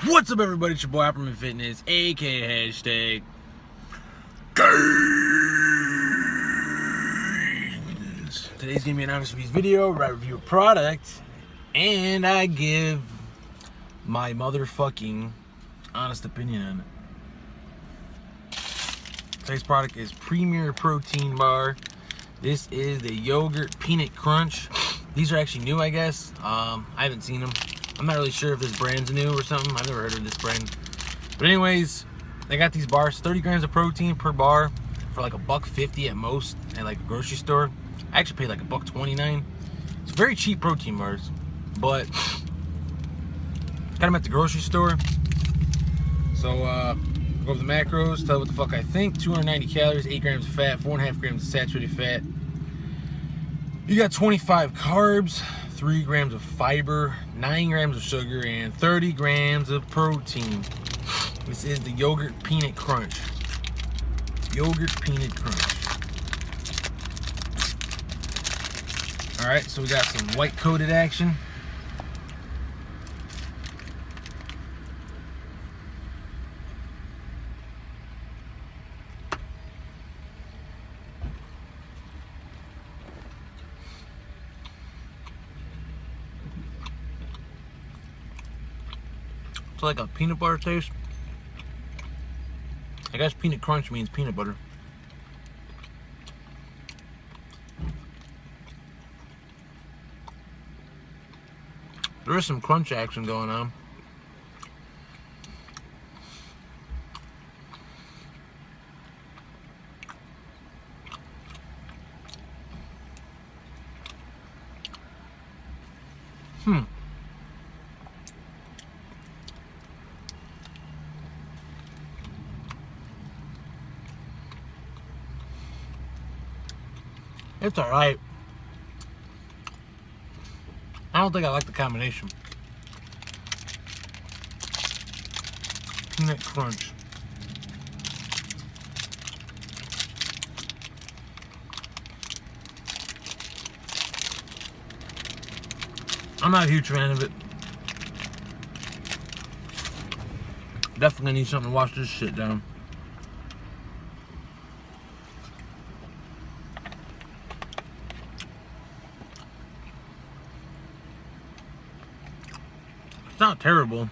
What's up, everybody? It's your boy Opperman Fitness, aka hashtag gains. Today's gonna be an honest reviews video where I review a product and I give my motherfucking honest opinion on it. Today's product is Premier Protein Bar. This is the Yogurt Peanut Crunch. These are actually new, I guess. I haven't seen them. I'm not really sure if this brand's new or something. I've never heard of this brand. But anyways, they got these bars, 30 grams of protein per bar for like $1.50 at most at like a grocery store. I actually paid like $1.29. It's very cheap protein bars, but got them at the grocery store. So go over the macros, tell you what the fuck I think. 290 calories, 8 grams of fat, 4.5 grams of saturated fat. You got 25 carbs, 3 grams of fiber, 9 grams of sugar, and 30 grams of protein. This is the Yogurt Peanut Crunch. Yogurt Peanut Crunch. Alright, so we got some white coated action. It's like a peanut butter taste. I guess peanut crunch means peanut butter. There is some crunch action going on. It's alright. I don't think I like the combination. Peanut crunch. I'm not a huge fan of it. Definitely need something to wash this shit down. It's not terrible.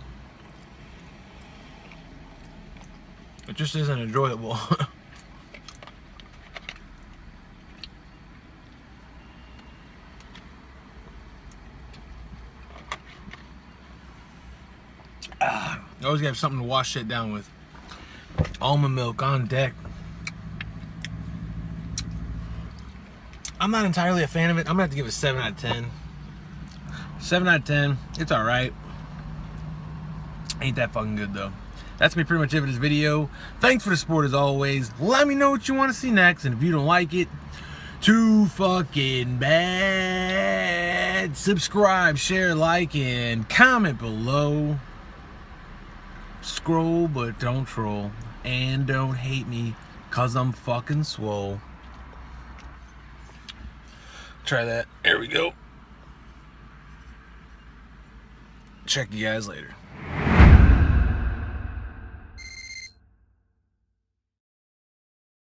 It just isn't enjoyable. You always gotta have something to wash shit down with. Almond milk on deck. I'm not entirely a fan of it. I'm gonna have to give it a 7 out of 10. 7 out of 10. It's alright. Ain't that fucking good though. That's gonna be pretty much it for this video. Thanks for the support as always. Let me know what you want to see next, and if you don't like it too fucking bad, subscribe, share, like, and comment below. Scroll but don't troll, and don't hate me cause I'm fucking swole. Try that. There we go. Check you guys later.